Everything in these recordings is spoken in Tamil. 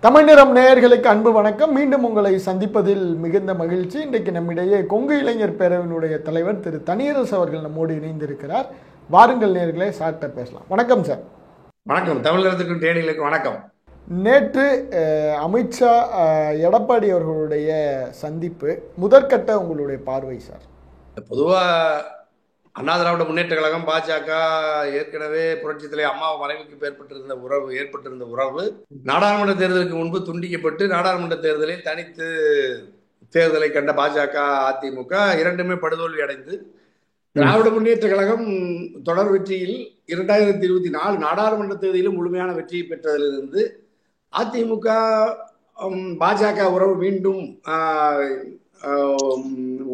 தமிழ் நிறம் நேயர்களுக்கு அன்பு வணக்கம். மீண்டும் உங்களை சந்திப்பதில் மிகுந்த மகிழ்ச்சி. இன்றைக்கு நம்மிடையே கொங்கு இளைஞர் பேரவையினுடைய தலைவர் திரு தனியரசு அவர்கள் நம்மோடு இணைந்திருக்கிறார். வாருங்கள் நேயர்களே, சார்ட்ட பேசலாம். வணக்கம் சார். வணக்கம். தமிழகத்துக்கும் தேனிகளுக்கும் வணக்கம். நேற்று அமித்ஷா எடப்பாடி அவர்களுடைய சந்திப்பு முதற்கட்ட உங்களுடைய பார்வை சார்? பொதுவாக அண்ணா திராவிட முன்னேற்ற கழகம் பாஜக ஏற்கனவே புரட்சி தலைவர் அம்மா மறைவுக்கு ஏற்பட்டிருந்த உறவு நாடாளுமன்ற தேர்தலுக்கு முன்பு துண்டிக்கப்பட்டு நாடாளுமன்ற தேர்தலில் தனித்து தேர்தலை கண்ட பாஜக அதிமுக இரண்டுமே படுதோல்வி அடைந்து திராவிட முன்னேற்ற கழகம் தொடர் வெற்றியில் 2024 நாடாளுமன்ற தேர்தலிலும் முழுமையான வெற்றியை பெற்றதிலிருந்து அதிமுக பாஜக உறவு மீண்டும்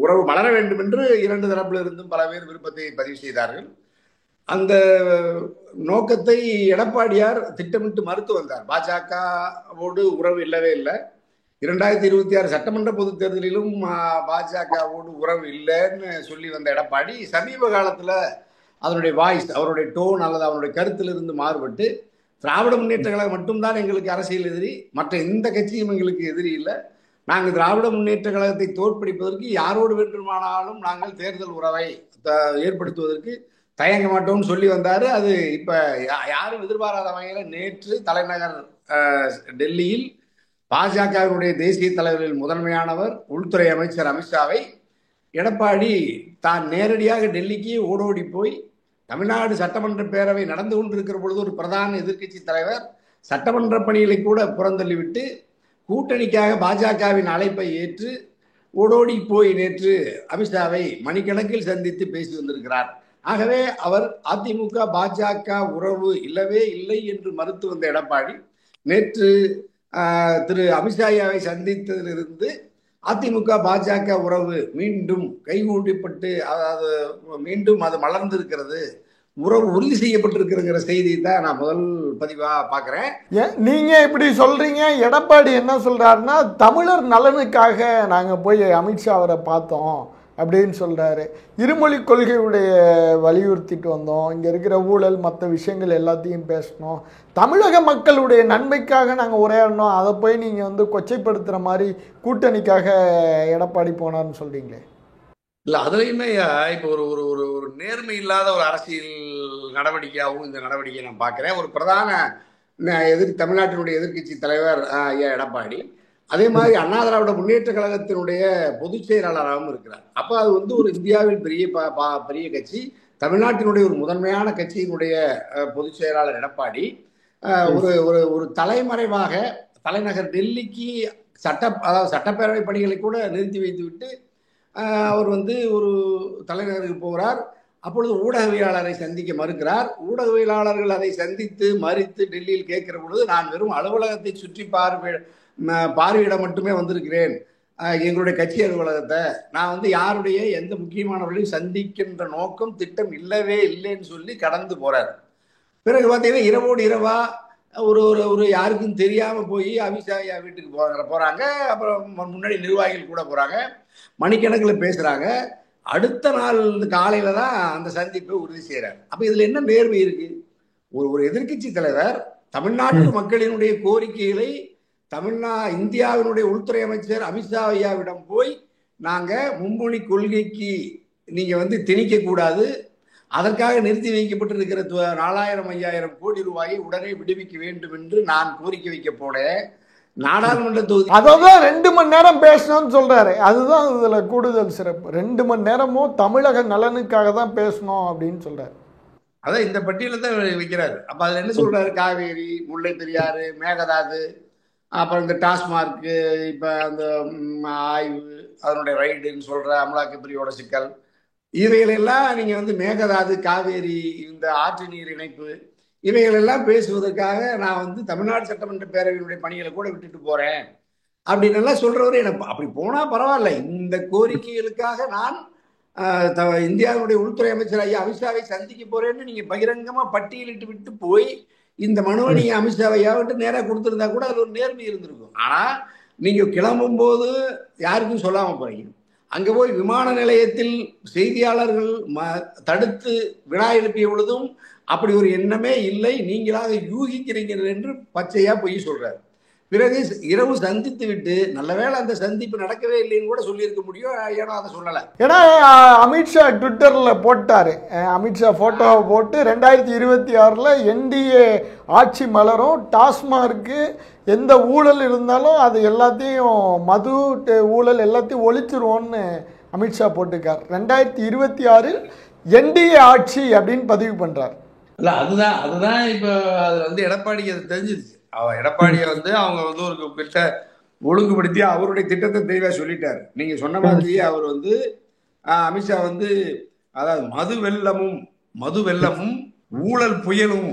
உறவு மலர வேண்டும் என்று இரண்டு தரப்பிலிருந்தும் பல பேர் விருப்பத்தை பதிவு செய்தார்கள். அந்த நோக்கத்தை எடப்பாடியார் திட்டமிட்டு மறுத்து வந்தார். பாஜகவோடு உறவு இல்லவே இல்லை. 2026 சட்டமன்ற பொதுத் தேர்தலிலும் பாஜகவோடு உறவு இல்லைன்னு சொல்லி வந்த எடப்பாடி சமீப காலத்தில் அதனுடைய வாய்ஸ், அவருடைய டோன் அல்லது அவருடைய கருத்திலிருந்து மாறுபட்டு திராவிட முன்னேற்ற கழகம் மட்டும்தான் எங்களுக்கு அரசியல் எதிரி, மற்ற எந்த கட்சியும் எங்களுக்கு எதிரி இல்லை, நாங்கள் திராவிட முன்னேற்ற கழகத்தை தோற்கடிப்பதற்கு யாரோடு வேண்டுமானாலும் நாங்கள் தேர்தல் உறவை ஏற்படுத்துவதற்கு தயங்க மாட்டோம்னு சொல்லி வந்தார். அது இப்போ யாரும் எதிர்பாராத வகையில் நேற்று தலைநகர் டெல்லியில் பாஜகவினுடைய தேசிய தலைவர்களில் முதன்மையானவர் உள்துறை அமைச்சர் அமித்ஷாவை எடப்பாடி தான் நேரடியாக டெல்லிக்கு ஓடோடி போய் தமிழ்நாடு சட்டமன்ற பேரவை நடந்து கொண்டிருக்கிற பொழுது ஒரு பிரதான எதிர்க்கட்சி தலைவர் சட்டமன்ற பணிகளை கூட புறந்தள்ளிவிட்டு கூட்டணிக்காக பாஜகவின் அழைப்பை ஏற்று ஓடோடி போய் நேற்று அமித்ஷாவை மணிக்கணக்கில் சந்தித்து பேசி வந்திருக்கிறார். ஆகவே அவர் அதிமுக பாஜக உறவு இல்லவே இல்லை என்று மறுத்து வந்த எடப்பாடி நேற்று திரு அமித்ஷாவை சந்தித்ததிலிருந்து அதிமுக பாஜக உறவு மீண்டும் கைகூடிப்பட்டு, அதாவது மீண்டும் அது மலர்ந்திருக்கிறது, உறவு உறுதி செய்யப்பட்டிருக்கிற செய்தி தான் நான் முதல் பதிவா பாக்குறேன். நீங்க இப்படி சொல்றீங்க. எடப்பாடி என்ன சொல்றாருன்னா, தமிழர் நலனுக்காக நாங்க போய் அமித்ஷா அவரை பார்த்தோம் அப்படின்னு சொல்றாரு. இருமொழி கொள்கையுடைய வலியுறுத்திட்டு வந்தோம், இங்க இருக்கிற ஊழல் மற்ற விஷயங்கள் எல்லாத்தையும் பேசணும், தமிழக மக்களுடைய நன்மைக்காக நாங்கள் உரையாடணும், அதை போய் நீங்க கொச்சைப்படுத்துற மாதிரி கூட்டணிக்காக எடப்பாடி போனார்னு சொல்றீங்களே. இல்ல, அதுலயுமே இப்ப ஒரு ஒரு ஒரு ஒரு நேர்மை இல்லாத ஒரு அரசியல் நடவடிக்கையாகவும் இந்த நடவடிக்கையை நான் பார்க்கிறேன். ஒரு பிரதான தமிழ்நாட்டினுடைய எதிர்க்கட்சி தலைவர் ஐயா எடப்பாடி, அதே மாதிரி அண்ணா திராவிட முன்னேற்ற கழகத்தினுடைய பொதுச் செயலாளராகவும் இருக்கிறார். அப்ப அது ஒரு இந்தியாவில் பெரிய கட்சி, தமிழ்நாட்டினுடைய ஒரு முதன்மையான கட்சியினுடைய பொதுச் செயலாளர் எடப்பாடி ஒரு ஒரு ஒரு தலைமறைவாக தலைநகர் டெல்லிக்கு அதாவது சட்டப்பேரவை பணிகளை கூட நிறுத்தி வைத்து விட்டு அவர் ஒரு தலைநகருக்கு போகிறார். அப்பொழுது ஊடகவியலாளரை சந்திக்க மறுக்கிறார். ஊடகவியலாளர்கள் அதை சந்தித்து மறித்து டெல்லியில் கேட்கிற பொழுது, நான் வெறும் அலுவலகத்தை சுற்றி பார்வையிட மட்டுமே வந்திருக்கிறேன், எங்களுடைய கட்சி அலுவலகத்தை நான் யாருடைய எந்த முக்கியமானவர்களையும் சந்திக்கின்ற நோக்கம் திட்டம் இல்லவே இல்லைன்னு சொல்லி கடந்து போறார். பிறகு பார்த்தீங்கன்னா இரவோடு இரவா ஒரு ஒரு யாருக்கும் தெரியாம போய் அமித்ஷா வீட்டுக்கு போறாங்க. அப்புறம் முன்னாடி நிர்வாகிகள் கூட போறாங்க, மணிக்கணக்கில் பேசுறாங்க. அடுத்த நாள் காலையில தான் அந்த சந்திப்பை உறுதி செய்யறாரு. அப்ப இதுல என்ன நேர்மை இருக்கு? ஒரு எதிர்க்கட்சி தலைவர் தமிழ்நாட்டு மக்களினுடைய கோரிக்கைகளை இந்தியாவினுடைய உள்துறை அமைச்சர் அமித்ஷா ஐயாவிடம் போய், நாங்க மும்மொழி கொள்கைக்கு நீங்க திணிக்க கூடாது, அதற்காக நிறுத்தி வைக்கப்பட்டிருக்கிற 4000-5000 கோடி ரூபாயை உடனே விடுவிக்க வேண்டும் என்று நான் கோரிக்கை வைக்க போனேன். நாடாளுமன்ற தொகுதி அதான் 2 மணி நேரம் பேசணும்னு சொல்றாரு. அதுதான் இதுல கூடுதல் சிறப்பு. 2 மணி நேரமும் தமிழக நலனுக்காக தான் பேசணும் அப்படின்னு சொல்றாரு. அதான் இந்த பட்டியல தான் வைக்கிறாரு. அப்ப அதுல என்ன சொல்றாரு? காவேரி, முல்லை பெரியாறு, மேகதாது, அப்புறம் இந்த டாஸ்மார்க், இப்ப அந்த ஆய்வு, அதனுடைய ரைடுன்னு சொல்ற அமலாக்க பிரிவோட சிக்கல், இவைகளெல்லாம் நீங்க மேகதாது, காவேரி, இந்த ஆற்று நீர் இணைப்பு, இவைகளெல்லாம் பேசுவதற்காக நான் தமிழ்நாடு சட்டமன்ற பேரவையினுடைய பணிகளை கூட விட்டுட்டு போறேன் அப்படின்னு எல்லாம் சொல்றவரு. எனக்கு அப்படி போனா பரவாயில்ல, இந்த கோரிக்கைகளுக்காக நான் இந்தியாவுடைய உள்துறை அமைச்சர் ஐயா அமித்ஷாவை சந்திக்க போறேன்னு நீங்க பகிரங்கமா பட்டியலிட்டு விட்டு போய் இந்த மனுவை நீங்க அமித்ஷாவையாவிட்டு நேராக கொடுத்திருந்தா கூட அது ஒரு நேர்மை இருந்திருக்கும். ஆனா நீங்க கிளம்பும் போது யாருக்கும் சொல்லாம போறீங்க. அங்க போய் விமான நிலையத்தில் செய்தியாளர்கள் தடுத்து வினா எழுப்பிய பொழுதும் அப்படி ஒரு எண்ணமே இல்லை, நீங்களாக யூகிக்கிறீங்க என்று பச்சையா பொய் சொல்றாரு. பிறகு இரவு சந்தித்து விட்டு நல்லவேளை அந்த சந்திப்பு நடக்கவே இல்லைன்னு கூட சொல்லியிருக்க முடியும். ஏன்னா அதை சொல்லலை. ஏன்னா அமித்ஷா ட்விட்டரில் போட்டார், அமித்ஷா ஃபோட்டோவை போட்டு 2026 என்டிஏ ஆட்சி மலரும், டாஸ்மார்க்கு எந்த ஊழல் இருந்தாலும் அது எல்லாத்தையும் மது ஊழல் எல்லாத்தையும் ஒழிச்சிருவோன்னு அமித்ஷா போட்டிருக்கார். 2026 என்டிஏ ஆட்சி அப்படின்னு பதிவு பண்ணுறார். இல்லை, அதுதான் இப்போ அதில் வந்து எடப்பாடிக்கு அது தெரிஞ்சிருச்சு. எடப்பாடியை வந்து அவங்க வந்து ஒரு கிட்ட ஒழுங்குபடுத்தி அவருடைய திட்டத்தை தெளிவாக சொல்லிட்டார். நீங்க சொன்ன மாதிரியே அவர் வந்து அமித்ஷா வந்து அதாவது மது வெள்ளமும் ஊழல் புயலும்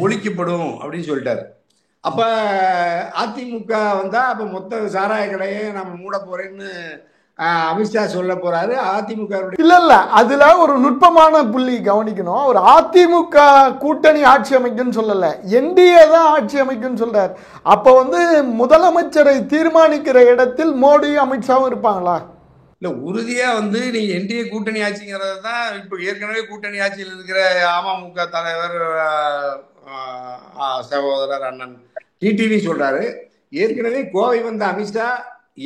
ஒழிக்கப்படும் அப்படின்னு சொல்லிட்டாரு. அப்ப அதிமுக வந்தா அப்ப மொத்த சாராய கடையை நம்ம மூட போறேன்னு அமித்ஷா சொல்ல போறாரு. அதிமுக இல்ல அதுல ஒரு நுட்பமான புள்ளி கவனிக்கணும். ஒரு அதிமுக கூட்டணி ஆட்சி அமைக்குன்னு சொல்லல, என்டிஏ தான் ஆட்சி அமைக்குன்னு சொல்றாரு. அப்ப வந்து முதலமைச்சரை தீர்மானிக்கிற இடத்தில் மோடி அமித்ஷாவும் இருப்பாங்களா? இல்ல, உறுதியா வந்து நீங்க என்டிஏ கூட்டணி ஆட்சிங்கிறது தான் இப்ப ஏற்கனவே கூட்டணி ஆட்சியில் இருக்கிற அமமுக தலைவர் சகோதரர் அண்ணன் டிடிவி சொல்றாரு. ஏற்கனவே கோவை வந்த அமித்ஷா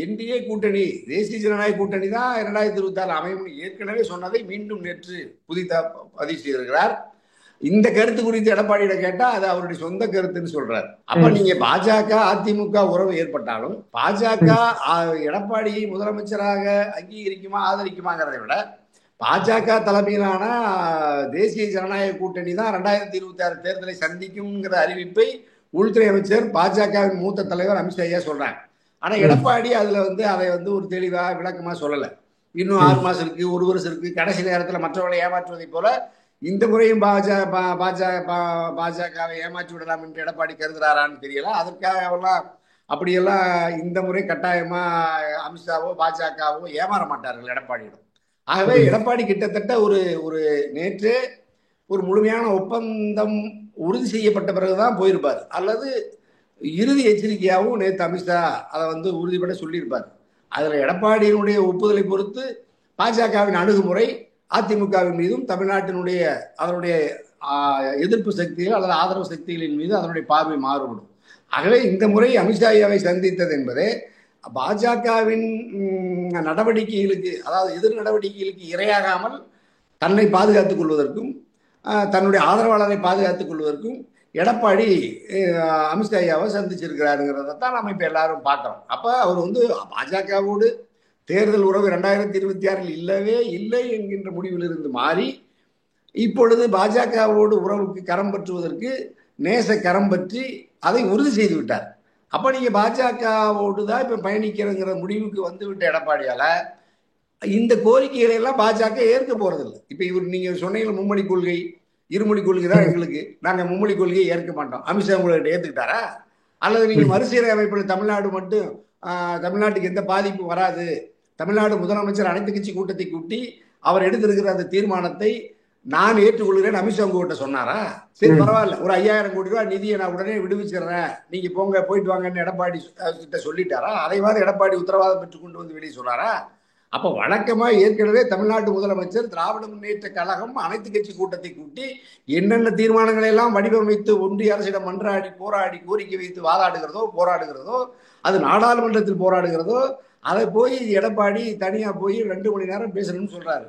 என்டிஏ கூட்டணி தேசிய ஜனநாயக கூட்டணி தான் 2026 அமையும் ஏற்கனவே சொன்னதை மீண்டும் நேற்று பதிவு செய்திருக்கிறார். இந்த கருத்து குறித்து எடப்பாடியிட கேட்டா அது அவருடைய சொந்த கருத்துன்னு சொல்றாரு. அப்ப நீங்க பாஜக அதிமுக உறவு ஏற்பட்டாலும் பாஜக எடப்பாடியை முதலமைச்சராக அங்கீகரிக்குமா ஆதரிக்குமாங்கிறதை விட பாஜக தலைமையிலான தேசிய ஜனநாயக கூட்டணி தான் 2026 தேர்தலை சந்திக்கும்ங்கிற அறிவிப்பை உள்துறை அமைச்சர் பாஜகவின் மூத்த தலைவர் அமித்ஷா சொல்றாங்க. ஆனா எடப்பாடி அதுல வந்து அதை வந்து ஒரு தெளிவா விளக்கமா சொல்லல. இன்னும் 6 மாசம் இருக்கு, 1 வருஷம் இருக்கு, கடைசி நேரத்துல மற்றவர்களை ஏமாற்றுவதை போல இந்த முறையும் பாஜகவை ஏமாற்றி விடலாம் என்று எடப்பாடி கருதுறாரான்னு தெரியல. அதற்காக அப்படியெல்லாம் இந்த முறை கட்டாயமா அமித்ஷாவோ பாஜகவோ ஏமாற மாட்டார்கள் எடப்பாடியிடம். ஆகவே எடப்பாடி கிட்டத்தட்ட ஒரு நேற்று ஒரு முழுமையான ஒப்பந்தம் உறுதி செய்யப்பட்ட பிறகுதான் போயிருப்பார், அல்லது இறுதி எச்சரிக்கையாகவும் நேற்று அமித்ஷா அதை வந்து உறுதிப்பட சொல்லியிருப்பார். அதுல எடப்பாடியினுடைய ஒப்புதலை பொறுத்து பாஜகவின் அணுகுமுறை அதிமுகவின் மீதும் தமிழ்நாட்டினுடைய அதனுடைய எதிர்ப்பு சக்திகள் அல்லது ஆதரவு சக்திகளின் மீது அதனுடைய பார்வை மாறுபடும். ஆகவே இந்த முறை அமித்ஷாவை சந்தித்தது என்பதே பாஜகவின் நடவடிக்கைகளுக்கு அதாவது எதிர் நடவடிக்கைகளுக்கு இரையாகாமல் தன்னை பாதுகாத்துக் கொள்வதற்கும் தன்னுடைய ஆதரவாளரை பாதுகாத்துக் கொள்வதற்கும் எடப்பாடி அமித்ஷாவை சந்திச்சிருக்கிறாருங்கிறதான் நம்ம இப்ப எல்லாரும் பார்க்கிறோம். அப்ப அவர் வந்து பாஜகவோடு தேர்தல் உறவு 2026 இல்லவே இல்லை என்கின்ற முடிவிலிருந்து மாறி இப்பொழுது பாஜகவோடு உறவுக்கு கரம் பற்றுவதற்கு நேச கரம் பற்றி அதை உறுதி செய்து விட்டார். அப்ப நீங்க பாஜகவோடு தான் இப்ப பயணிக்கிறங்கிற முடிவுக்கு வந்து விட்ட எடப்பாடியால இந்த கோரிக்கைகளை எல்லாம் பாஜக ஏற்க போறதில்லை. இப்ப இவர் நீங்க சொன்னீங்க மும்மொழி கொள்கை இருமொழி கொள்கை தான் எங்களுக்கு, நாங்க மும்மொழி கொள்கையை ஏற்க மாட்டோம். அமித்ஷா உங்கள்கிட்ட ஏத்துக்கிட்டாரா? அல்லது நீங்க மறுசீரமை அமைப்பில் தமிழ்நாடு மட்டும் தமிழ்நாட்டுக்கு எந்த பாதிப்பு வராது, தமிழ்நாடு முதலமைச்சர் அனைத்து கட்சி கூட்டத்தை கூட்டி அவர் எடுத்திருக்கிற அந்த தீர்மானத்தை நான் ஏற்றுக்கொள்கிறேன் அமித்ஷா உங்ககிட்ட சொன்னாரா? சரி பரவாயில்ல, ஒரு 5000 கோடி ரூபாய் நிதியை நான் உடனே விடுவிச்சிடுறேன், நீங்க போங்க போயிட்டு வாங்கன்னு எடப்பாடி கிட்ட சொல்லிட்டாரா? அதைவாது எடப்பாடி உத்தரவாதம் பெற்று கொண்டு வந்து வெளியே சொன்னாரா? அப்ப வழக்கமா ஏற்கனவே தமிழ்நாட்டு முதலமைச்சர் திராவிட முன்னேற்ற கழகம் அனைத்து கட்சி கூட்டத்தை கூட்டி என்னென்ன தீர்மானங்களை எல்லாம் வடிவமைத்து ஒன்றிய அரசிடம் மன்றாடி போராடி கோரிக்கை வைத்து போராடுகிறதோ அது நாடாளுமன்றத்தில் போராடுகிறதோ அதை போய் எடப்பாடி தனியா போய் 2 மணி நேரம் பேசணும்னு சொல்றாரு.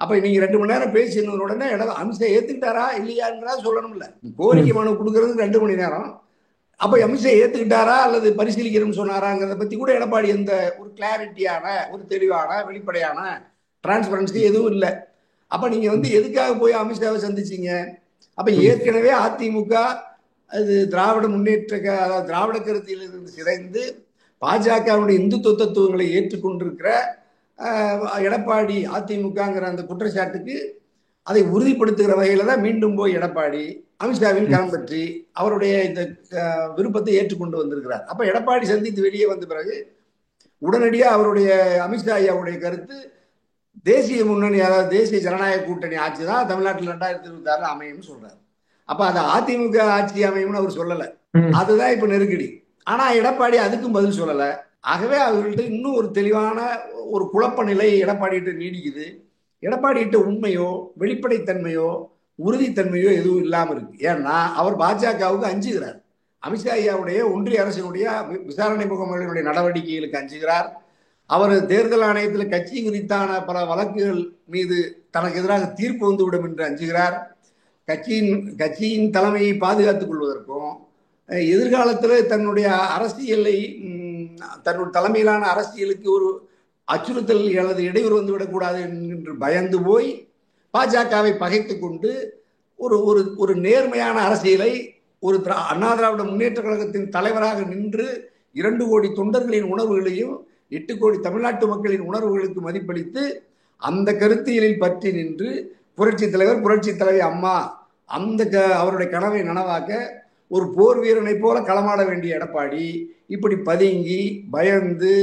அப்ப நீங்க 2 மணி நேரம் பேசின உடனே அமித்ஷா ஏத்துக்கிட்டாரா இல்லையான்றா சொல்லணும்ல. கோரிக்கை மனு கொடுக்கறதுக்கு 2 மணி நேரம். அப்ப அமித்ஷா ஏத்துக்கிட்டாரா அல்லது பரிசீலிக்கணும்னு சொன்னாராங்கிறத பத்தி கூட எடப்பாடி எந்த ஒரு கிளாரிட்டியான ஒரு தெளிவான வெளிப்படையான டிரான்ஸ்பரன்சி எதுவும் இல்லை. அப்ப நீங்க வந்து எதுக்காக போய் அமித்ஷாவை சந்திச்சீங்க? அப்ப ஏற்கனவே அதிமுக அது திராவிட முன்னேற்ற அதாவது திராவிட கருத்திலிருந்து சிதைந்து பாஜகவுடைய இந்துத்துவ தத்துவங்களை ஏற்றுக்கொண்டிருக்கிற எடப்பாடி அதிமுகங்கிற அந்த குற்றச்சாட்டுக்கு அதை உறுதிப்படுத்துகிற வகையில தான் மீண்டும் போய் எடப்பாடி அமித்ஷாவின் கரம் பற்றி அவருடைய இந்த விருப்பத்தை ஏற்றுக்கொண்டு வந்திருக்கிறார். அப்ப எடப்பாடி சந்தித்து வெளியே வந்த பிறகு உடனடியாக அவருடைய அமித்ஷா ஐயாவுடைய கருத்து தேசிய முன்னணி அதாவது தேசிய ஜனநாயக கூட்டணி ஆட்சி தான் தமிழ்நாட்டில் 2026 அமையும்னு சொல்றாரு. அப்ப அது அதிமுக ஆட்சி அமையும்னு அவர் சொல்லல, அதுதான் இப்ப நெருக்கடி. ஆனா எடப்பாடி அதுக்கும் பதில் சொல்லல. ஆகவே அவர்கள்ட்ட இன்னும் ஒரு தெளிவான ஒரு குழப்ப நிலை எடப்பாடிகிட்ட நீடிக்குது. எடப்பாடிகிட்ட உண்மையோ வெளிப்படைத்தன்மையோ உறுதித்தன்மையோ எதுவும் இல்லாம இருக்கு. ஏன்னா அவர் பாஜகவுக்கு அஞ்சுகிறார். அமித்ஷா ஐயாவுடைய ஒன்றிய அரசினுடைய விசாரணை முகமைகளுடைய நடவடிக்கைகளுக்கு அஞ்சுகிறார். அவர் தேர்தல் ஆணையத்தில் கட்சி குறித்தான பல வழக்குகள் மீது தனக்கு எதிராக தீர்ப்பு வந்துவிடும் என்று அஞ்சுகிறார். கட்சியின் தலைமையை பாதுகாத்துக் கொள்வதற்கும் எதிர்காலத்தில் தன்னுடைய அரசியலை தன்னுடைய தலைமையிலான அரசியலுக்கு ஒரு அச்சுறுத்தல் அல்லது இடையூறு வந்துவிடக்கூடாது என்று பயந்து போய் பாஜகவை பகைத்து கொண்டு ஒரு ஒரு ஒரு நேர்மையான அரசியலை ஒரு அண்ணா திராவிட முன்னேற்ற கழகத்தின் தலைவராக நின்று 2 கோடி தொண்டர்களின் உணர்வுகளையும் 8 கோடி தமிழ்நாட்டு மக்களின் உணர்வுகளுக்கு மதிப்பளித்து அந்த கருத்தியலில் பற்றி நின்று புரட்சி தலைவர் புரட்சி தலைவி அம்மா அவருடைய கனவை நனவாக்க ஒரு போர் வீரனை போல களமாட வேண்டிய எடப்பாடி இப்படி பதுங்கி பயந்து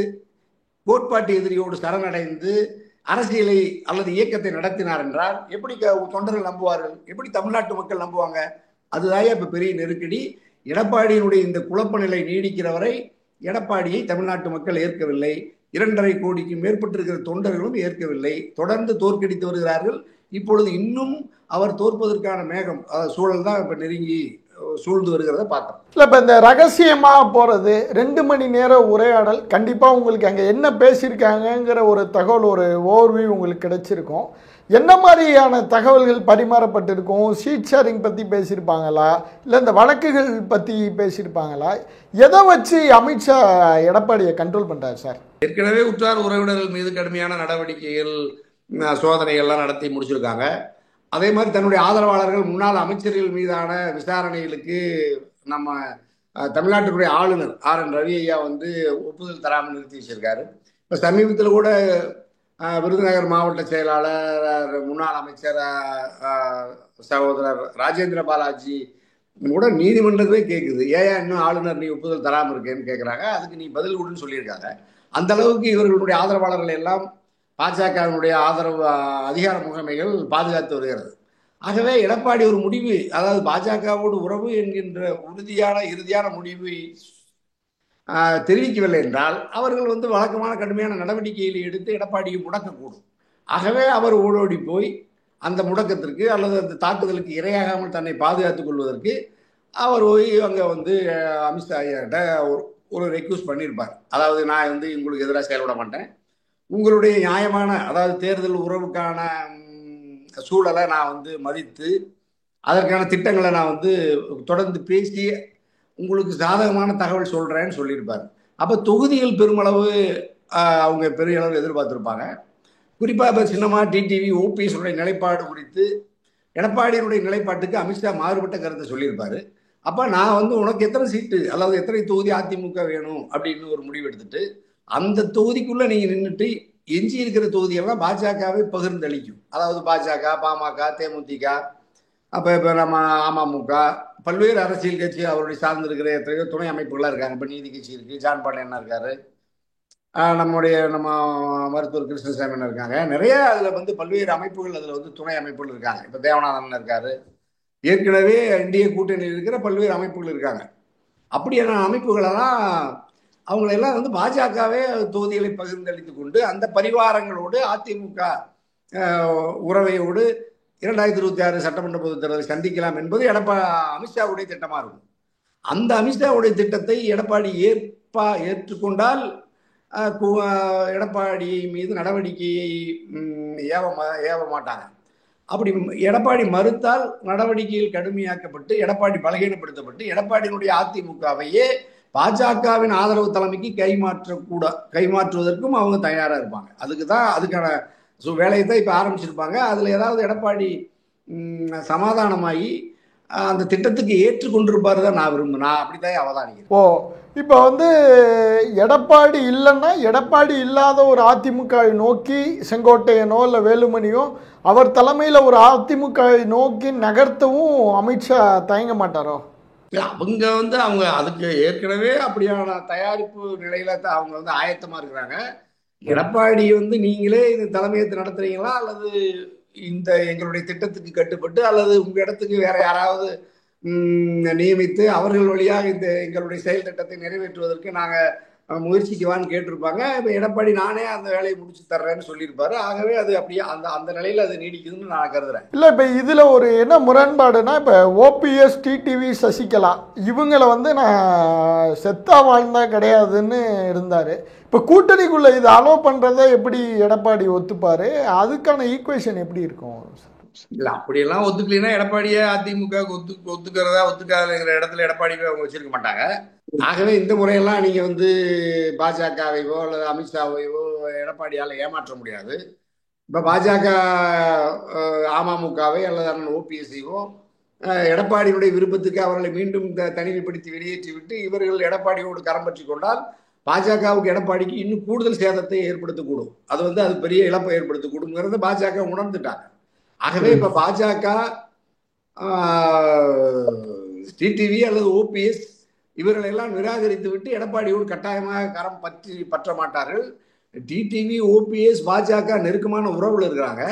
கோட்பாட்டு எதிரியோடு சரணடைந்து அரசியலை அல்லது இயக்கத்தை நடத்தினார் என்றால் எப்படி தொண்டர்கள் நம்புவார்கள்? எப்படி தமிழ்நாட்டு மக்கள் நம்புவாங்க? அதுதான் இப்ப பெரிய நெருக்கடி. எடப்பாடியினுடைய இந்த குழப்ப நிலை நீடிக்கிற வரை எடப்பாடியை தமிழ்நாட்டு மக்கள் ஏற்கவில்லை. 2.5 கோடிக்கு மேற்பட்டிருக்கிற தொண்டர்களும் ஏற்கவில்லை. தொடர்ந்து தோற்கடித்து வருகிறார்கள். இப்பொழுது இன்னும் அவர் தோற்பதற்கான மேகம் சூழல் தான் இப்ப நெருங்கி சூழ்ந்து வருகிறத பார்த்தோம். இல்லை, இப்போ இந்த ரகசியமாக போகிறது 2 மணி நேர உரையாடல் கண்டிப்பாக உங்களுக்கு அங்கே என்ன பேசியிருக்காங்கங்கிற ஒரு தகவல், ஒரு ஓவர்வியூ உங்களுக்கு கிடைச்சிருக்கும். என்ன மாதிரியான தகவல்கள் பரிமாறப்பட்டிருக்கும்? சீட் ஷேரிங் பற்றி பேசியிருப்பாங்களா, இல்லை இந்த வழக்குகள் பற்றி பேசியிருப்பாங்களா? எதை வச்சு அமித்ஷா எடப்பாடியை கண்ட்ரோல் பண்ணுறாரு சார்? ஏற்கனவே உற்றார் உறவினர்கள் மீது கடுமையான நடவடிக்கைகள் சோதனைகள்லாம் நடத்தி முடிச்சிருக்காங்க. அதே மாதிரி தன்னுடைய ஆதரவாளர்கள் முன்னாள் அமைச்சர்கள் மீதான விசாரணைகளுக்கு நம்ம தமிழ்நாட்டினுடைய ஆளுநர் RN ரவி ஐயா ஒப்புதல் தராமல் நிறுத்தி வச்சிருக்காரு. இப்போ சமீபத்தில் கூட விருதுநகர் மாவட்ட செயலாளர் முன்னாள் அமைச்சர் சகோதரர் ராஜேந்திர பாலாஜி கூட நீதிமன்றமே கேட்குது, ஏன் இன்னும் ஆளுநர் நீ ஒப்புதல் தராமல் இருக்கேன்னு கேட்குறாங்க. அதுக்கு நீ பதில் கொடுன்னு சொல்லியிருக்காங்க. அந்த அளவுக்கு இவர்களுடைய ஆதரவாளர்கள் எல்லாம் பாஜகவினுடைய ஆதரவு அதிகார முகமைகள் பாதுகாத்து வருகிறது. ஆகவே எடப்பாடி ஒரு முடிவு, அதாவது பாஜகவோடு உறவு என்கின்ற இறுதியான முடிவை தெரிவிக்கவில்லை என்றால் அவர்கள் வழக்கமான கடுமையான நடவடிக்கைகளை எடுத்து எடப்பாடியை முடக்கக்கூடும். ஆகவே அவர் ஓடோடி போய் அந்த முடக்கத்திற்கு அல்லது அந்த தாக்குதலுக்கு இரையாகாமல் தன்னை பாதுகாத்துக் கொள்வதற்கு அவர் போய் அங்கே அமித்ஷா ஐயாட்ட ஒரு ரெக்வஸ்ட் பண்ணியிருப்பார். அதாவது நான் உங்களுக்கு எதிராக செயல்பட மாட்டேன், உங்களுடைய நியாயமான அதாவது தேர்தல் உறவுக்கான சூழலை நான் மதித்து அதற்கான திட்டங்களை நான் தொடர்ந்து பேசி உங்களுக்கு சாதகமான தகவல் சொல்கிறேன்னு சொல்லியிருப்பார். அப்போ தொகுதிகள் பெருமளவு அவங்க பெரிய அளவு எதிர்பார்த்துருப்பாங்க. குறிப்பாக இப்போ சின்னமா டிடிவி OPS நிலைப்பாடு குறித்து எடப்பாடியினுடைய நிலைப்பாட்டுக்கு அமித்ஷா மாறுபட்ட கருத்தை சொல்லியிருப்பார். அப்போ நான் உனக்கு எத்தனை சீட்டு அதாவது எத்தனை தொகுதி அதிமுக வேணும் அப்படின்னு ஒரு முடிவு எடுத்துட்டு அந்த தொகுதிக்குள்ளே நீங்கள் நின்றுட்டு எஞ்சி இருக்கிற தொகுதியெல்லாம் பாஜகவை பகிர்ந்தளிக்கும். அதாவது பாஜக, பாமக, தேமுதிக, அப்போ நம்ம அமமுக, பல்வேறு அரசியல் கட்சி அவருடைய சார்ந்திருக்கிற எத்தனையோ துணை அமைப்புகளாக இருக்காங்க. இப்போ நீதி கட்சி இருக்குது, ஜான் பாண்டியன் இருக்காரு, நம்ம மருத்துவர் கிருஷ்ணசாமி இருக்காங்க, நிறைய அதில் பல்வேறு அமைப்புகள் அதில் துணை அமைப்புகள் இருக்காங்க. இப்போ தேவநாதன் இருக்காரு, ஏற்கனவே இந்திய கூட்டணியில் இருக்கிற பல்வேறு அமைப்புகள் இருக்காங்க. அப்படியான அமைப்புகளெல்லாம் அவங்களெல்லாம் பாஜகவே தொகுதிகளை பகிர்ந்தளித்து கொண்டு அந்த பரிவாரங்களோடு அதிமுக உறவையோடு 2026 சட்டமன்ற பொதுத் தேர்தலை சந்திக்கலாம் என்பது அமித்ஷாவுடைய திட்டமாக இருக்கும். அந்த அமித்ஷாவுடைய திட்டத்தை எடப்பாடி ஏற்றுக்கொண்டால் எடப்பாடி மீது நடவடிக்கையை ஏவ மாட்டாங்க. அப்படி எடப்பாடி மறுத்தால் நடவடிக்கையில் கடுமையாக்கப்பட்டு எடப்பாடி பலகீனப்படுத்தப்பட்டு எடப்பாடியினுடைய அதிமுகவையே பாஜகவின் ஆதரவு தலைமைக்கு கைமாற்றுவதற்கும் அவங்க தயாராக இருப்பாங்க. அதுக்கான வேலையை தான் இப்போ ஆரம்பிச்சிருப்பாங்க. அதில் ஏதாவது எடப்பாடி சமாதானமாகி அந்த திட்டத்துக்கு ஏற்றுக்கொண்டிருப்பாரு தான் நான் அப்படித்தான் அவதானிக்கிறேன். இப்போ எடப்பாடி இல்லைன்னா எடப்பாடி இல்லாத ஒரு அதிமுகவை நோக்கி செங்கோட்டையனோ இல்லை வேலுமணியோ அவர் தலைமையில் ஒரு அதிமுகவை நோக்கி நகர்த்தவும் அமித்ஷா தயங்க மாட்டாரோ? அவங்க அவங்க அதுக்கு ஏற்கனவே அப்படியான தயாரிப்பு நிலையில தான் அவங்க ஆயத்தமா இருக்கிறாங்க. எடப்பாடி நீங்களே இந்த தலைமையத்தை நடத்துறீங்களா அல்லது இந்த எங்களுடைய திட்டத்துக்கு கட்டுப்பட்டு அல்லது உங்க இடத்துக்கு வேற யாராவது நியமித்து அவர்கள் வழியாக இந்த எங்களுடைய செயல் திட்டத்தை நிறைவேற்றுவதற்கு நாங்க முயற்சிக்குவான்னு கேட்டிருப்பாங்க. இப்போ எடப்பாடி நானே அந்த வேலையை முடிச்சு தர்றேன்னு சொல்லியிருப்பாரு. ஆகவே அது அப்படியே அந்த அந்த நிலையில் அது நீடிக்குதுன்னு நான் கருதுறேன். இல்லை, இப்போ இதில் ஒரு என்ன முரண்பாடுனா, இப்போ ஓபிஎஸ், டிடிவி, சசிகலா இவங்களை வந்து நான் செத்தா வாழ்ந்தா கிடையாதுன்னு இருந்தார். இப்போ கூட்டணிக்குள்ளே இதை அலோவ் பண்ணுறதை எப்படி எடப்பாடி ஒத்துப்பார்? அதுக்கான ஈக்குவேஷன் எப்படி இருக்கும்? இல்லை, அப்படியெல்லாம் ஒத்துக்கலைன்னா எடப்பாடியை அதிமுக ஒத்துக்கிறதா ஒத்துக்காதுங்கிற இடத்துல எடப்பாடி அவங்க வச்சிருக்க மாட்டாங்க. ஆகவே இந்த முறையெல்லாம் நீங்கள் வந்து பாஜகவையோ அல்லது அமித்ஷாவையோ எடப்பாடியால் ஏமாற்ற முடியாது. இப்போ பாஜக அமமுகவை அல்லது அண்ணன் ஓபிஎஸ்சியோ எடப்பாடியுடைய விருப்பத்துக்கு அவர்களை மீண்டும் தனிமைப்படுத்தி வெளியேற்றிவிட்டு இவர்கள் எடப்பாடியோடு கரம் பற்றி கொண்டால் பாஜகவுக்கு எடப்பாடிக்கு இன்னும் கூடுதல் சேதத்தை ஏற்படுத்தக்கூடும். அது வந்து அது பெரிய இழப்பை ஏற்படுத்தக்கூடுங்கிறத பாஜக உணர்ந்துட்டாங்க. ஆகவே இப்போ பாஜக டிடிவி அல்லது ஓபிஎஸ் இவர்களெல்லாம் நிராகரித்து விட்டு எடப்பாடியோடு கட்டாயமாக கரம் பற்ற மாட்டார்கள். டிடிவி, ஓபிஎஸ், பாஜக நெருக்கமான உறவுல இருக்கிறாங்க.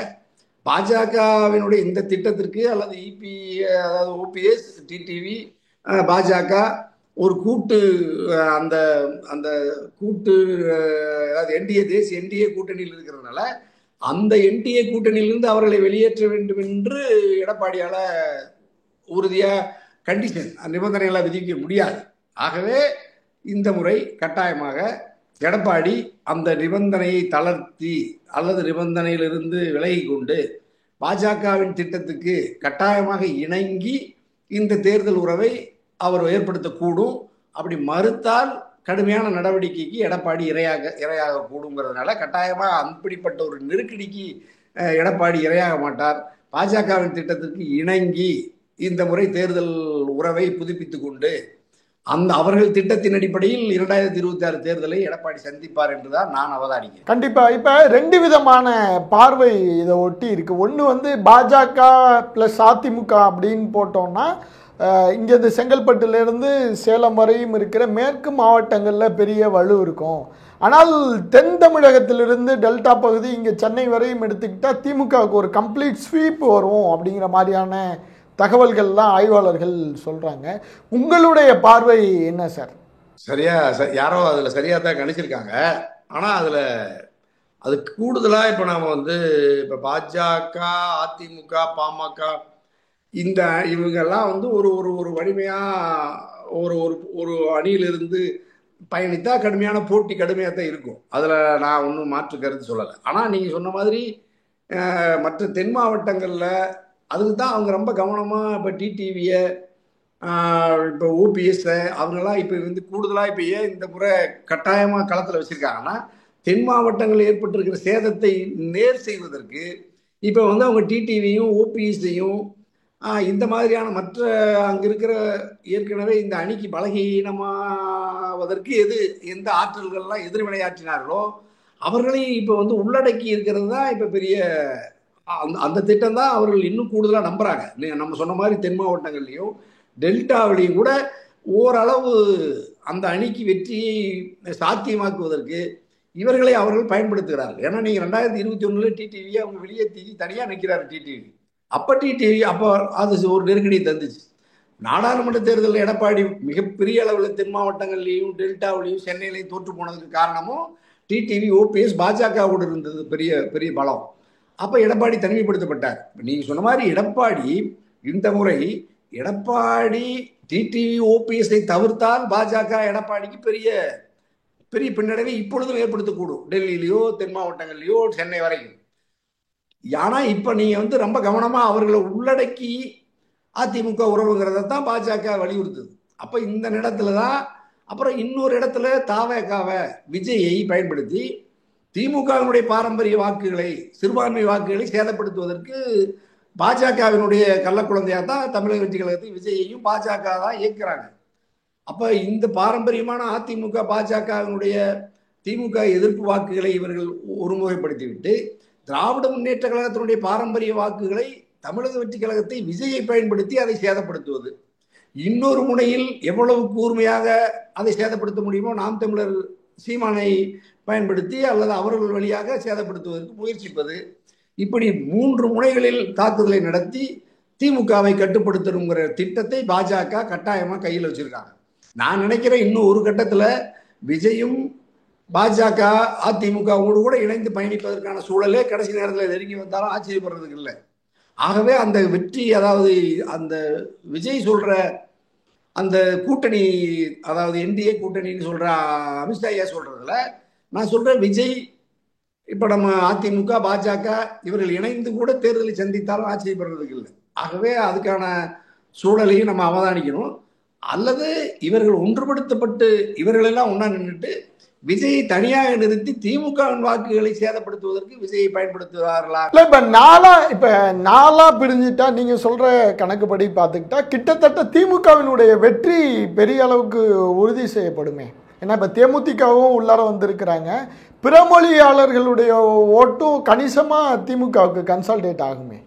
பாஜகவினுடைய இந்த திட்டத்திற்கு அல்லது அதாவது ஓபிஎஸ், டிடிவி, பாஜக ஒரு கூட்டு அந்த அந்த கூட்டு அதாவது என்டிஏ தேசிய என்டிஏ கூட்டணியில் இருக்கிறதுனால அந்த என்டிஏ கூட்டணியிலிருந்து அவர்களை வெளியேற்ற வேண்டும் என்று எடப்பாடியால உறுதியா கண்டிஷன் நிபந்தனைகளை விதிக்க முடியாது. ஆகவே இந்த முறை கட்டாயமாக எடப்பாடி அந்த நிபந்தனையை தளர்த்தி அல்லது நிபந்தனையிலிருந்து விலகி கொண்டு பாஜகவின் திட்டத்துக்கு கட்டாயமாக இணங்கி இந்த தேர்தல் உறவை அவர் ஏற்படுத்தக்கூடும். அப்படி மறுத்தால் கடுமையான நடவடிக்கைக்கு எடப்பாடி இரையாக கூடுங்கிறதுனால கட்டாயமாக அப்படிப்பட்ட ஒரு நெருக்கடிக்கு எடப்பாடி இரையாக மாட்டார். பாஜகவின் திட்டத்திற்கு இணங்கி இந்த முறை தேர்தல் உறவை புதுப்பித்துக் கொண்டு அவர்கள் திட்டத்தின் அடிப்படையில் 2026 தேர்தலை எடப்பாடி சந்திப்பார் என்றுதான் நான் அவதானிக்கிறேன். கண்டிப்பா. இப்ப ரெண்டு விதமான பார்வை இதை ஒட்டி இருக்கு. ஒன்று வந்து பாஜக பிளஸ் அதிமுக அப்படின்னு போட்டோம்னா இங்கே இந்த செங்கல்பட்டுலேருந்து சேலம் வரையும் இருக்கிற மேற்கு மாவட்டங்களில் பெரிய வலு இருக்கும். ஆனால் தென் தமிழகத்திலிருந்து டெல்டா பகுதி இங்கே சென்னை வரையும் எடுத்துக்கிட்டால் திமுகவுக்கு ஒரு கம்ப்ளீட் ஸ்வீப் வரும் அப்படிங்கிற மாதிரியான தகவல்கள்லாம் ஆய்வாளர்கள் சொல்கிறாங்க. உங்களுடைய பார்வை என்ன சார்? சரியா, யாரோ அதில் சரியாக தான் கணிச்சிருக்காங்க. ஆனால் அது கூடுதலாக இப்போ நாம் வந்து இப்போ பாஜக, அதிமுக, பாமக இவங்கெல்லாம் வந்து ஒரு ஒரு ஒரு வலிமையாக ஒரு ஒரு அணியிலிருந்து பயணித்தா கடுமையான போட்டி கடுமையாக தான் இருக்கும். அதில் நான் ஒன்றும் மாற்று கருத்து சொல்லலை. ஆனால் நீங்கள் சொன்ன மாதிரி மற்ற தென் மாவட்டங்களில் அதுக்கு தான் அவங்க ரொம்ப கவனமாக இப்போ டிடிவியை, இப்போ ஓபிஎஸ்ஸை அவங்கெல்லாம் இப்போ வந்து கூடுதலாக இப்போ ஏன் இந்த முறை கட்டாயமாக களத்தில் வச்சுருக்காங்கன்னா தென் மாவட்டங்களில் ஏற்பட்டிருக்கிற சேதத்தை நேர் செய்வதற்கு இப்போ வந்து அவங்க டிடிவியும் ஓபிஎஸ்ஸையும் இந்த மாதிரியான மற்ற அங்கே இருக்கிற ஏற்கனவே இந்த அணிக்கு பலகீனமாவதற்கு எந்த ஆற்றல்கள்லாம் எதிர்வினையாற்றினார்களோ அவர்களையும் இப்போ வந்து உள்ளடக்கி இருக்கிறது தான் இப்போ பெரிய அந்த திட்டம் தான் அவர்கள் இன்னும் கூடுதலாக நம்புறாங்க. நம்ம சொன்ன மாதிரி தென் மாவட்டங்கள்லையும் டெல்டாவிலையும் கூட ஓரளவு அந்த அணிக்கு வெற்றியை சாத்தியமாக்குவதற்கு இவர்களை அவர்கள் பயன்படுத்துகிறார்கள். ஏன்னா நீங்கள் 2021 டிடிவியை அவங்க வெளியேற்றி தனியாக நிற்கிறார் டிடிவி. அப்போ அது ஒரு நெருக்கடியை தந்துச்சு. நாடாளுமன்ற தேர்தலில் எடப்பாடி மிகப்பெரிய அளவில் தென் மாவட்டங்கள்லையும் டெல்டாவிலையும் சென்னையிலையும் தோற்று போனதுக்கு காரணமும் டிடிவி, ஓபிஎஸ், பாஜகவோடு இருந்தது பெரிய பெரிய பலம். அப்போ எடப்பாடி தனிமைப்படுத்தப்பட்டார். நீங்கள் சொன்ன மாதிரி எடப்பாடி இந்த முறை டிடிவி, ஓபிஎஸ்ஐ தவிர்த்தால் பாஜக எடப்பாடிக்கு பெரிய பெரிய பின்னடைவை இப்பொழுதும் ஏற்படுத்தக்கூடும். டெல்லியிலையோ தென் மாவட்டங்கள்லையோ சென்னை வரைக்கும். ஆனால் இப்போ நீங்கள் வந்து ரொம்ப கவனமாக அவர்களை உள்ளடக்கி அதிமுக உறவுங்கிறத தான் பாஜக வலியுறுத்துது. அப்போ இந்த இடத்துல தான் அப்புறம் இன்னொரு இடத்துல தாவேகாவை விஜயை பயன்படுத்தி திமுகவினுடைய பாரம்பரிய வாக்குகளை, சிறுபான்மை வாக்குகளை சேதப்படுத்துவதற்கு பாஜகவினுடைய கள்ளக்குழந்தையாக தான் தமிழக வெற்றி கழகத்தை விஜயையும் பாஜக தான் இயக்குறாங்க. அப்போ இந்த பாரம்பரியமான அதிமுக பாஜகவினுடைய திமுக எதிர்ப்பு வாக்குகளை இவர்கள் ஒருமுறைப்படுத்திவிட்டு திராவிட முன்னேற்ற கழகத்தினுடைய பாரம்பரிய வாக்குகளை தமிழக வெற்றி கழகத்தை விஜயை பயன்படுத்தி அதை சேதப்படுத்துவது. இன்னொரு முனையில் எவ்வளவு கூர்மையாக அதை சேதப்படுத்த முடியுமோ நாம் தமிழர் சீமானை பயன்படுத்தி அல்லது அவர்கள் வழியாக சேதப்படுத்துவதற்கு முயற்சிப்பது. இப்படி 3 முனைகளில் தாக்குதலை நடத்தி திமுகவை கட்டுப்படுத்தணுங்கிற திட்டத்தை பாஜக கட்டாயமாக கையில் வச்சிருக்காங்க. நான் நினைக்கிறேன் இன்னும் ஒரு கட்டத்தில் விஜயும் பாஜக அதிமுகவோடு கூட இணைந்து பயணிப்பதற்கான சூழலே கடைசி நேரத்தில் நெருங்கி வந்தாலும் ஆச்சரியப்படுறதுக்கு இல்லை. ஆகவே அந்த வெற்றி, அதாவது அந்த விஜய் சொல்ற அந்த கூட்டணி, அதாவது என்டிஏ கூட்டணின்னு சொல்ற அமித்ஷா ஐயா சொல்றதுல நான் சொல்றேன், விஜய் இப்ப நம்ம அதிமுக பாஜக இவர்கள் இணைந்து கூட தேர்தலை சந்தித்தாலும் ஆச்சரியப்படுறதுக்கு இல்லை. ஆகவே அதுக்கான சூழலையும் நம்ம அவதானிக்கணும். அல்லது இவர்கள் ஒன்றுபடுத்தப்பட்டு இவர்களெல்லாம் ஒன்றா நின்றுட்டு விஜயை தனியாக நிறுத்தி திமுகவின் வாக்குகளை சேதப்படுத்துவதற்கு விஜயை பயன்படுத்துவார்களா? இல்லை, இப்போ நாலா பிரிஞ்சுட்டா நீங்க சொல்ற கணக்குப்படி பார்த்துக்கிட்டா கிட்டத்தட்ட திமுகவினுடைய வெற்றி பெரிய அளவுக்கு உறுதி செய்யப்படுமே. ஏன்னா இப்போ தேமுதிகவும் உள்ளார வந்திருக்கிறாங்க, பிறமொழியாளர்களுடைய ஓட்டும் கணிசமாக திமுகவுக்கு கன்சால்டேட் ஆகுமே.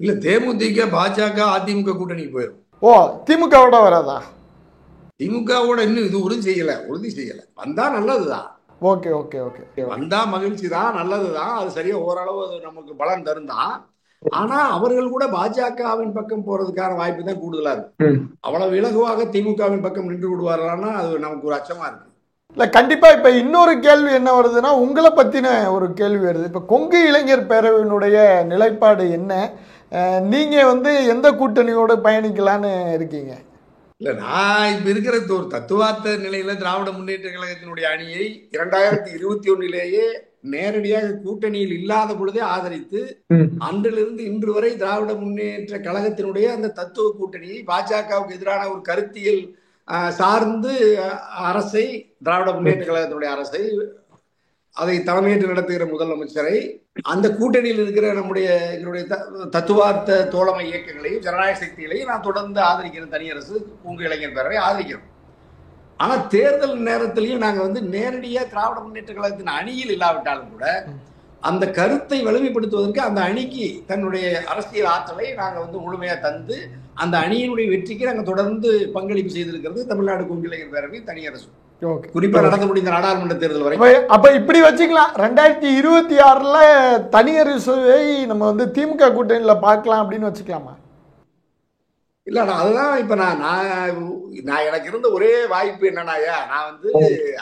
இல்லை, தேமுதிக பாஜக அதிமுக கூட்டணி போயிடும். ஓ, திமுகவோட வராதா? திமுகவோட இன்னும் இது உறுதி செய்யல. வந்தா நல்லதுதான். ஓகே ஓகே ஓகே, வந்தா மகிழ்ச்சி தான், நல்லதுதான். அது சரியா ஓரளவு அது நமக்கு பலன் தருந்தான். ஆனா அவர்கள் கூட பாஜகவின் பக்கம் போறதுக்கான வாய்ப்பு தான் கூடுதலா இருக்கு. அவ்வளவு இலகுவாக திமுகவின் பக்கம் நின்று விடுவார்களான்னா அது நமக்கு ஒரு அச்சமா இருக்கு. இல்லை, கண்டிப்பாக இப்போ இன்னொரு கேள்வி என்ன வருதுன்னா, உங்களை பற்றின ஒரு கேள்வி வருது. இப்போ கொங்கு இளைஞர் பேரவையினுடைய நிலைப்பாடு என்ன? நீங்கள் எந்த கூட்டணியோடு பயணிக்கலான்னு இருக்கீங்க? இல்லை, நான் இப்போ இருக்கிற ஒரு தத்துவார்த்த நிலையில் திராவிட முன்னேற்ற கழகத்தினுடைய அணியை 2021 நேரடியாக கூட்டணியில் இல்லாத பொழுதே ஆதரித்து அன்றிலிருந்து இன்று வரை திராவிட முன்னேற்ற கழகத்தினுடைய அந்த தத்துவ கூட்டணியை பாஜகவுக்கு எதிரான ஒரு கருத்தியல் சார்ந்து அரசை, திராவிட முன்னேற்ற கழகத்தினுடைய அரசை, அதை தலைமையேற்று நடத்துகிற முதலமைச்சரை, அந்த கூட்டணியில் இருக்கிற எங்களுடைய தத்துவார்த்த தோழமை இயக்கங்களையும் ஜனநாயக சக்திகளையும் நான் தொடர்ந்து ஆதரிக்கிறேன். தனியரசு, கொங்கு இளைஞர் பேரவை ஆதரிக்கிறோம். ஆனால் தேர்தல் நேரத்திலையும் நாங்கள் நேரடியாக திராவிட முன்னேற்ற கழகத்தின் அணியில் இல்லாவிட்டாலும் கூட அந்த கருத்தை வலிமைப்படுத்துவதற்கு அந்த அணிக்கு தன்னுடைய அரசியல் ஆற்றலை நாங்கள் முழுமையாக தந்து அந்த அணியினுடைய வெற்றிக்கு நாங்கள் தொடர்ந்து பங்களிப்பு செய்திருக்கிறது தமிழ்நாடு கொங்கு இளைஞர் பேரவை, தனியரசு. குறிப்பா நடந்து முடிந்த நாடாளுமன்ற தேர்தல் வரை. அப்ப இப்படி வச்சுக்கலாம், 2026 தனியரசுவை நம்ம திமுக கூட்டணியில பார்க்கலாம் அப்படின்னு வச்சுக்கலாமா? இல்ல, அதுதான் இப்ப நான் எனக்கு இருந்த ஒரே வாய்ப்பு என்னன்னாயா, நான்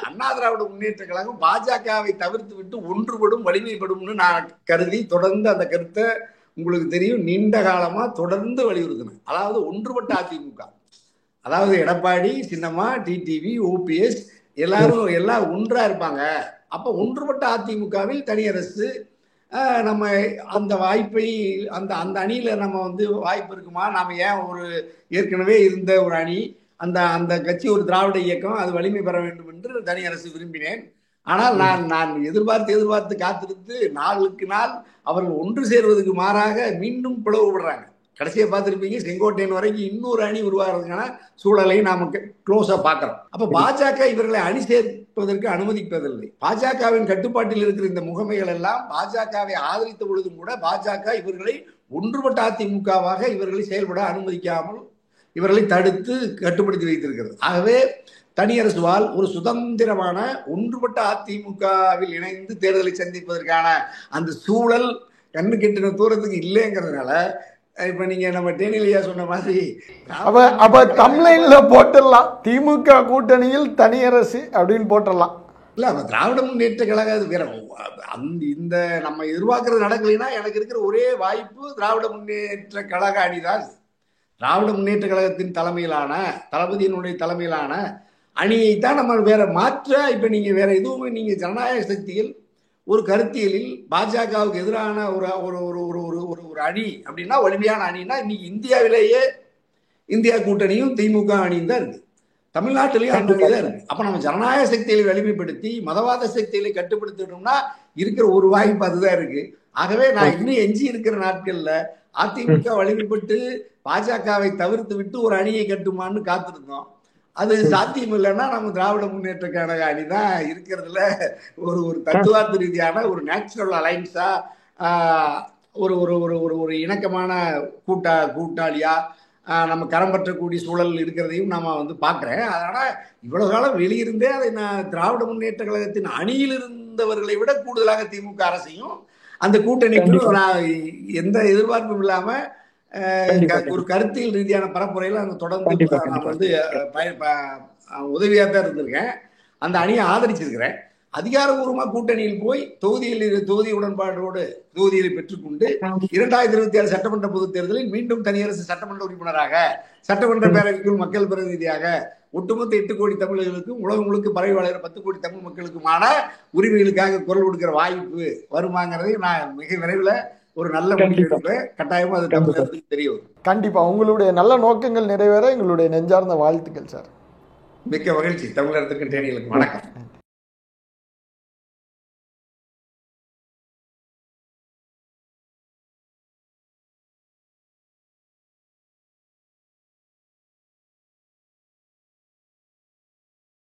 அண்ணா திராவிட முன்னேற்ற கழகம் பாஜகவை தவிர்த்து விட்டு ஒன்றுபடும், வலிமைப்படும்னு நான் கருதி தொடர்ந்து அந்த கருத்தை உங்களுக்கு தெரியும் நீண்ட காலமா தொடர்ந்து வலியுறுத்தினேன். அதாவது ஒன்றுபட்ட அதிமுக, அதாவது எடப்பாடி, சின்னம்மா, டிடிவி, ஓபிஎஸ் எல்லாம் ஒன்றா இருப்பாங்க. அப்ப ஒன்றுபட்ட அதிமுகவில் தனியரசு நம்ம அந்த வாய்ப்பை அந்த அணியில நம்ம வாய்ப்பு இருக்குமா? நாம ஏன் ஏற்கனவே இருந்த ஒரு அணி, அந்த கட்சி ஒரு திராவிட இயக்கம், அது வலிமை பெற வேண்டும் என்று தனியரசு விரும்பினேன். ஆனால் நான் எதிர்பார்த்து காத்திருந்து நாளுக்கு நாள் அவர்கள் ஒன்று சேர்வதற்கு மாறாக மீண்டும் பிளவுபடுறாங்க. கடைசியை பார்த்துருப்பீங்க, செங்கோட்டையன் வரைக்கும் இன்னொரு அணி உருவாகிறதுக்கான சூழலை நாம க்ளோஸா பார்க்கிறோம். அப்ப பாஜக இவர்களை அணி சேர்ப்பதற்கு அனுமதிப்பதில்லை. பாஜகவின் கட்டுப்பாட்டில் இருக்கிற இந்த முகமைகள் எல்லாம் பாஜகவை ஆதரித்த பொழுதும் கூட பாஜக இவர்களை ஒன்றுபட்ட அதிமுகவாக இவர்களை செயல்பட அனுமதிக்காமல் இவர்களை தடுத்து கட்டுப்படுத்தி வைத்திருக்கிறது. ஆகவே தனியரசுவால் ஒரு சுதந்திரமான ஒன்றுபட்ட அதிமுகவில் இணைந்து தேர்தலை சந்திப்பதற்கான அந்த சூழல் கண்ணு கெட்டின தூரத்துக்கு இல்லைங்கிறதுனால இப்ப நீங்க நம்ம டேனிலியா சொன்ன மாதிரி அப்ப தமிழ்ல போட்டுடலாம், திமுக கூட்டணியில் தனியரசு அப்படின்னு போட்டுடலாம். இல்ல, திராவிட முன்னேற்ற கழகம் வேற இந்த நம்ம எதிர்பார்க்கறது நடக்கலைன்னா எனக்கு இருக்கிற ஒரே வாய்ப்பு திராவிட முன்னேற்ற கழக அணிதான். திராவிட முன்னேற்ற கழகத்தின் தலைமையிலான தளபதியினுடைய தலைமையிலான அணியைத்தான் நம்ம வேற மாற்ற இப்ப நீங்க வேற எதுவுமே நீங்க ஜனநாயக சக்தியில் ஒரு கருத்தியலில் பாஜகவுக்கு எதிரான ஒரு ஒரு ஒரு ஒரு ஒரு அணி அப்படின்னா வலிமையான அணின்னா இன்னைக்கு இந்தியாவிலேயே இந்தியா கூட்டணியும் திமுக அணியும் தான் இருக்கு, தமிழ்நாட்டிலையும் அந்த அணி தான் இருக்கு. அப்ப நம்ம ஜனநாயக சக்திகளை வலிமைப்படுத்தி மதவாத சக்திகளை கட்டுப்படுத்திட்டோம்னா இருக்கிற ஒரு வாய்ப்பு அதுதான் இருக்கு. ஆகவே நான் இன்னும் எஞ்சி இருக்கிற நாட்கள்ல அதிமுக வலிமைப்பட்டு பாஜகவை தவிர்த்து விட்டு ஒரு அணியை கட்டுமான்னு காத்திருந்தோம். அது சாத்தியம் இல்லைன்னா நம்ம திராவிட முன்னேற்ற கழக அணி தான் இருக்கிறதுல ஒரு தத்துவார்த்த ரீதியான ஒரு நேச்சுரல் அலைன்ஸா ஒரு ஒரு ஒரு ஒரு ஒரு இணக்கமான கூட்டாளியா நம்ம கரம் பற்றக்கூடிய சூழல் இருக்கிறதையும் நாம பார்க்குறேன். அதனால இவ்வளவு காலம் வெளியிருந்தே அதை நான் திராவிட முன்னேற்ற கழகத்தின் அணியில் இருந்தவர்களை விட கூடுதலாக திமுக அரசையும் அந்த கூட்டணிக்கும் நான் எந்த எதிர்பார்ப்பும் இல்லாம ஒரு கருத்தியல் ரீதியான பரப்புரையில அந்த தொடர்ந்து நான் உதவியா தான் இருந்திருக்கேன். அந்த அணியை ஆதரிச்சிருக்கிறேன். அதிகாரபூர்வமாக கூட்டணியில் போய் தொகுதி உடன்பாட்டோடு தொகுதிகளை பெற்றுக்கொண்டு 2027 சட்டமன்ற பொதுத் தேர்தலில் மீண்டும் தனியரசு சட்டமன்ற உறுப்பினராக, சட்டமன்ற பேரவைக்குள் மக்கள் பிரதிநிதியாக, ஒட்டுமொத்த 8 கோடி தமிழர்களுக்கும் உலகம் முழுக்க பரவி வளர 10 கோடி தமிழ் மக்களுக்குமான உரிமைகளுக்காக குரல் கொடுக்கிற வாய்ப்பு வருமாங்கிறதை நான் மிக விரைவில் ஒரு நல்ல முடிவு எடுப்பேன். கட்டாயமா அது தமிழர்களுக்கு தெரிய வரும். கண்டிப்பா உங்களுடைய நல்ல நோக்கங்கள் நிறைவேற எங்களுடைய நெஞ்சார்ந்த வாழ்த்துக்கள் சார். மிக்க மகிழ்ச்சி. தமிழகத்துக்கு தேனிகளுக்கு வணக்கம்.